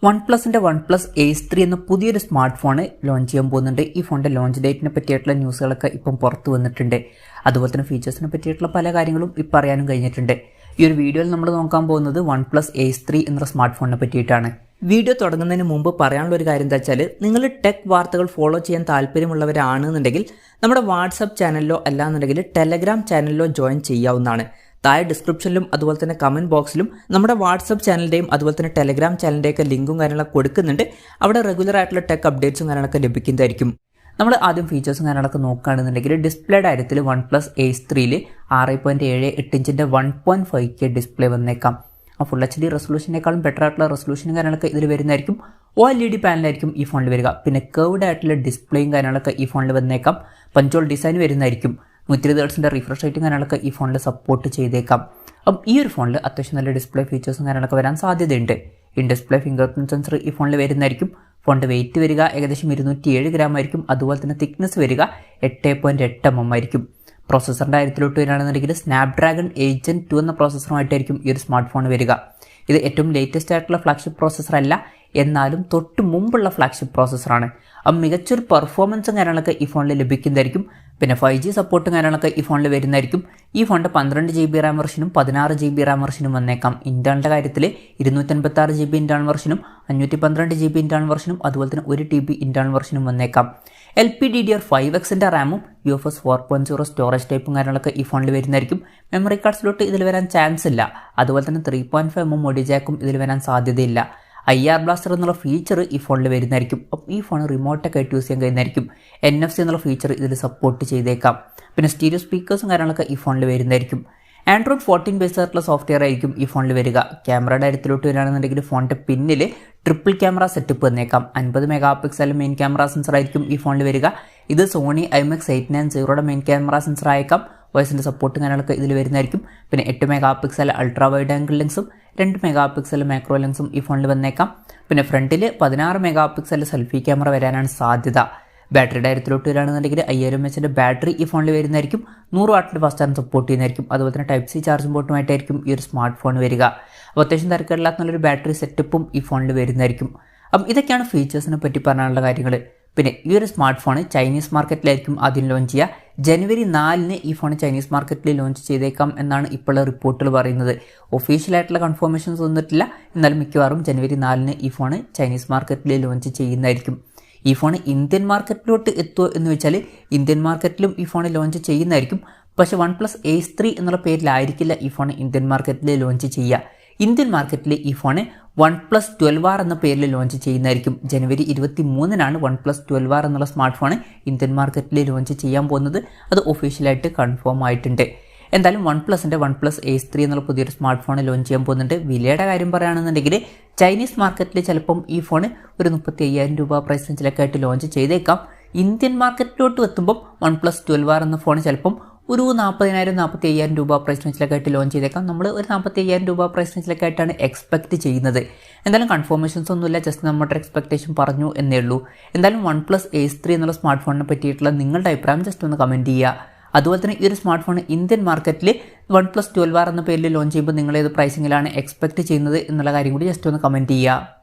OnePlusന്റെ OnePlus Ace 3 എന്ന പുതിയൊരു smart phone launch ചെയ്യാൻ പോകുന്നുണ്ട്. ഈ ഫോണിന്റെ ലോഞ്ച് ഡേറ്റിനെ പറ്റിയിട്ടുള്ള ന്യൂസുകളൊക്കെ ഇപ്പം പുറത്തു വന്നിട്ടുണ്ട്. അതുപോലെ തന്നെ ഫീച്ചേഴ്സിനെ പറ്റിയിട്ടുള്ള പല കാര്യങ്ങളും ഇപ്പം അറിയാനും കഴിഞ്ഞിട്ടുണ്ട്. ഈ ഒരു വീഡിയോയിൽ നമ്മൾ നോക്കാൻ പോകുന്നത് OnePlus Ace 3 എന്ന സ്മാർട്ട് ഫോണിനെ പറ്റിയിട്ടാണ്. വീഡിയോ തുടങ്ങുന്നതിന് മുമ്പ് പറയാനുള്ള ഒരു കാര്യം എന്താ വെച്ചാൽ, നിങ്ങൾ ടെക് വാർത്തകൾ ഫോളോ ചെയ്യാൻ താല്പര്യമുള്ളവരാണെന്നുണ്ടെങ്കിൽ നമ്മുടെ വാട്സപ്പ് ചാനലിലോ അല്ലാന്നുണ്ടെങ്കിൽ ടെലഗ്രാം ചാനലിലോ ജോയിൻ ചെയ്യാവുന്നതാണ്. താഴെ ഡിസ്ക്രിപ്ഷനിലും അതുപോലെ തന്നെ കമൻറ്റ് ബോക്സിലും നമ്മുടെ വാട്സപ്പ് ചാനലിൻ്റെയും അതുപോലെ തന്നെ ടെലഗ്രാം ചാനലിൻ്റെയൊക്കെ ലിങ്കും കാര്യങ്ങളൊക്കെ കൊടുക്കുന്നുണ്ട്. അവിടെ റെഗുലർ ആയിട്ടുള്ള ടെക് അപ്ഡേറ്റ്സും കാര്യങ്ങളൊക്കെ ലഭിക്കുന്നതായിരിക്കും. നമ്മൾ ആദ്യം ഫീച്ചേഴ്സും കാര്യങ്ങളൊക്കെ നോക്കുകയാണെന്നുണ്ടെങ്കിൽ ഡിസ്പ്ലേയുടെ കാര്യത്തിൽ OnePlus Ace 3ൽ 6.78 ഇഞ്ചിൻ്റെ 1.5K ഡിസ്പ്ലേ വന്നേക്കാം. ഫുൾ HD റെസൊല്യൂഷനേക്കാളും ബെറ്റർ ആയിട്ടുള്ള റെസൊല്യൂഷനും കാര്യങ്ങളൊക്കെ ഇതിൽ വരുന്നതായിരിക്കും. OLED പാനലായിരിക്കും ഈ ഫോണിൽ വരിക. പിന്നെ കർവ്ഡ് ആയിട്ടുള്ള ഡിസ്പ്ലേയും കാര്യങ്ങളൊക്കെ ഈ ഫോണിൽ വന്നേക്കാം. പഞ്ചോൾ ഡിസൈൻ വരുന്നതായിരിക്കും. 120 ഹെർട്സിൻ്റെ റിഫ്രഷ് റേറ്റും കാര്യങ്ങളൊക്കെ ഈ ഫോണിൽ സപ്പോർട്ട് ചെയ്തേക്കാം. അപ്പം ഈ ഒരു ഫോണിൽ അത്യാവശ്യം നല്ല ഡിസ്പ്ലേ ഫീച്ചേഴ്സും കാര്യങ്ങളൊക്കെ വരാൻ സാധ്യതയുണ്ട്. In display finger print sensor ഈ ഫോണിൽ വരുന്നതായിരിക്കും. ഫോണിൻ്റെ വെയിറ്റ് വരിക ഏകദേശം 207 ഗ്രാം ആയിരിക്കും. അതുപോലെ തന്നെ തിക്നെസ് വരിക 8.8 mm ആയിരിക്കും. പ്രോസസ്സറിൻ്റെ കാര്യത്തിലോട്ട് വരികയാണെന്നുണ്ടെങ്കിൽ സ്നാപ്ഡ്രാഗൺ 8 Gen 2 എന്ന പ്രോസസ്സറുമായിട്ടായിരിക്കും ഈ ഒരു സ്മാർട്ട് ഫോൺ വരിക. ഇത് ഏറ്റവും ലേറ്റസ്റ്റ് ആയിട്ടുള്ള ഫ്ലാഗ്ഷിപ്പ് പ്രോസസ്സർ അല്ല, എന്നാലും തൊട്ട് മുമ്പുള്ള ഫ്ലാഗ്ഷിപ്പ് പ്രോസസ്സറാണ്. അപ്പം മികച്ചൊരു പെർഫോമൻസും കാര്യങ്ങളൊക്കെ ഈ ഫോണിൽ ലഭിക്കുന്നതായിരിക്കും. പിന്നെ 5G സപ്പോർട്ടും കാര്യങ്ങളൊക്കെ ഈ ഫോണിൽ വരുന്നതായിരിക്കും. ഈ ഫോണിൻ്റെ 12 GB റാം വെർഷനും 16 GB റാം വെർഷനും വന്നേക്കാം. ഇന്റേണലിൻ്റെ കാര്യത്തിൽ 256 GB ഇന്റേണൽ വെർഷനും 512 GB ഇന്റേണൽ വെർഷനും അതുപോലെ തന്നെ 1 TB ഇന്റേണൽ വെർഷനും വന്നേക്കാം. LPDDR5Xൻ്റെ റാമും UFS 4.0 സ്റ്റോറേജ് ടൈപ്പും കാര്യങ്ങളൊക്കെ ഈ ഫോണിൽ വരുന്നതായിരിക്കും. മെമ്മറി കാർഡ് സ്ലോട്ട് ഇതിൽ വരാൻ ചാൻസ് ഇല്ല. അതുപോലെ തന്നെ 3.5 mm ഓഡിയോ ജാക്കും ഇതിൽ വരാൻ സാധ്യതയില്ല. IR ബ്ലാസ്റ്റർ എന്നുള്ള ഫീച്ചർ ഈ ഫോണിൽ വരുന്നതായിരിക്കും. അപ്പം ഈ ഫോൺ റിമോട്ടൊക്കെ ആയിട്ട് യൂസ് ചെയ്യാൻ കഴിയുന്നതായിരിക്കും. NFC എന്നുള്ള ഫീച്ചർ ഇതിൽ സപ്പോർട്ട് ചെയ്തേക്കാം. പിന്നെ സ്റ്റീരിയോ സ്പീക്കേഴ്സും കാര്യങ്ങളൊക്കെ ഈ ഫോണിൽ വരുന്നതായിരിക്കും. Android 14 ബേസ് ആയിട്ടുള്ള സോഫ്റ്റ്വെയർ ആയിരിക്കും ഈ ഫോണിൽ വരിക. ക്യാമറയുടെ കാര്യത്തിലോട്ട് വരികയാണെന്നുണ്ടെങ്കിൽ ഫോണിൻ്റെ പിന്നിൽ ട്രിപ്പിൾ ക്യാമറ സെറ്റപ്പ് വന്നേക്കാം. 50 MP മെയിൻ ക്യാമറ സെൻസർ ആയിരിക്കും ഈ ഫോണിൽ വരിക. ഇത് സോണി IMX 890യുടെ മെയിൻ ക്യാമറ സെൻസർ ആയേക്കാം. വോയിസിൻ്റെ സപ്പോർട്ടും കാര്യങ്ങളൊക്കെ ഇതിൽ വരുന്നതായിരിക്കും. പിന്നെ 8 MP അൾട്രാ വൈഡ് ആംഗിൾ ലെൻസും 2 MP മാക്രോ ലെൻസും ഈ ഫോണിൽ വന്നേക്കാം. പിന്നെ ഫ്രണ്ടിൽ 16 MP സെൽഫി ക്യാമറ വരാനാണ് സാധ്യത. ബാറ്ററിയുടെ കാര്യത്തിലോട്ട് വരികയാണെന്നുണ്ടെങ്കിൽ 5000 mAh ബാറ്ററി ഈ ഫോണിൽ വരുന്നതായിരിക്കും. 100 വാട്ടിൻ്റെ ഫാസ്റ്റ് ചാർജ് സപ്പോർട്ട് ചെയ്യുന്നതായിരിക്കും. അതുപോലെ തന്നെ Type C ചാർജിംഗ് പോർട്ടുമായിട്ടായിരിക്കും ഈ ഒരു സ്മാർട്ട് ഫോൺ വരിക. അപ്പോൾ അത്യാവശ്യം തിരക്കില്ലാത്ത നല്ലൊരു ബാറ്ററി സെറ്റപ്പും ഈ ഫോണിൽ വരുന്നതായിരിക്കും. അപ്പം ഇതൊക്കെയാണ് ഫീച്ചേഴ്സിനെ പറ്റി പറയാനുള്ള കാര്യങ്ങൾ. പിന്നെ ഈ ഒരു സ്മാർട്ട് ഫോൺ ചൈനീസ് മാർക്കറ്റിലായിരിക്കും ആദ്യം ലോഞ്ച് ചെയ്യുക. ജനുവരി 4-ന് ഈ ഫോൺ ചൈനീസ് മാർക്കറ്റിൽ ലോഞ്ച് ചെയ്തേക്കാം എന്നാണ് ഇപ്പോഴുള്ള റിപ്പോർട്ടുകൾ പറയുന്നത്. ഒഫീഷ്യലായിട്ടുള്ള കൺഫർമേഷൻസ് വന്നിട്ടില്ല. എന്നാലും മിക്കവാറും ജനുവരി 4-ന് ഈ ഫോൺ ചൈനീസ് മാർക്കറ്റിൽ ലോഞ്ച് ചെയ്യുന്നതായിരിക്കും. ഈ ഫോൺ ഇന്ത്യൻ മാർക്കറ്റിലോട്ട് എത്തുമോ എന്ന് വെച്ചാൽ ഇന്ത്യൻ മാർക്കറ്റിലും ഈ ഫോൺ ലോഞ്ച് ചെയ്യുന്നതായിരിക്കും. പക്ഷേ OnePlus Ace 3 എന്നുള്ള പേരിലായിരിക്കില്ല ഈ ഫോൺ ഇന്ത്യൻ മാർക്കറ്റിൽ ലോഞ്ച് ചെയ്യുക. ഇന്ത്യൻ മാർക്കറ്റിൽ ഈ ഫോൺ OnePlus 12R എന്ന പേരിൽ ലോഞ്ച് ചെയ്യുന്നതായിരിക്കും. ജനുവരി 23-നാണ് OnePlus 12R എന്നുള്ള സ്മാർട്ട് ഫോൺ ഇന്ത്യൻ മാർക്കറ്റിൽ ലോഞ്ച് ചെയ്യാൻ പോകുന്നത്. അത് ഒഫീഷ്യലായിട്ട് കൺഫേം ആയിട്ടുണ്ട്. എന്തായാലും OnePlusൻ്റെ OnePlus Ace 3 എന്നുള്ള പുതിയൊരു സ്മാർട്ട് ഫോൺ ലോഞ്ച് ചെയ്യാൻ പോകുന്നുണ്ട്. വിലയുടെ കാര്യം പറയുകയാണെന്നുണ്ടെങ്കിൽ ചൈനീസ് മാർക്കറ്റിൽ ചിലപ്പം ഈ ഫോൺ ഒരു 35,000 രൂപ പ്രൈസ് റേഞ്ചിലൊക്കെ ആയിട്ട് ലോഞ്ച് ചെയ്തേക്കാം. ഇന്ത്യൻ മാർക്കറ്റിലോട്ട് എത്തുമ്പം OnePlus 12R എന്ന ഫോൺ ചിലപ്പം ഒരു 40,000-45,000 രൂപ പ്രൈസ് റേഞ്ചിലൊക്കെ ആയിട്ട് ലോഞ്ച് ചെയ്തേക്കാം. നമ്മൾ ഒരു 45,000 രൂപ പ്രൈസ് റേഞ്ചിലൊക്കെ ആയിട്ടാണ് എക്സ്പെക്ട് ചെയ്യുന്നത്. എന്തായാലും കൺഫർമേഷൻസ് ഒന്നുമില്ല, ജസ്റ്റ് നമ്മുടെ എക്സ്പെക്ടേഷൻ പറഞ്ഞു എന്നേ ഉള്ളൂ. എന്തായാലും OnePlus Ace 3 എന്നുള്ള സ്മാർട്ട് ഫോണിനെ പറ്റിയിട്ടുള്ള നിങ്ങളുടെ അഭിപ്രായം ജസ്റ്റ് ഒന്ന് കമൻറ്റ് ചെയ്യുക. അതുപോലെ തന്നെ ഈ ഒരു സ്മാർട്ട് ഫോൺ ഇന്ത്യൻ മാർക്കറ്റിൽ OnePlus 12R എന്ന പേരിൽ ലോഞ്ച് ചെയ്യുമ്പോൾ നിങ്ങൾ ഏത് പ്രൈസിങ്ങിലാണ് എക്സ്പെക്ട് ചെയ്യുന്നത് എന്നുള്ള കാര്യം കൂടി ജസ്റ്റ് ഒന്ന് കമൻറ്റ് ചെയ്യുക.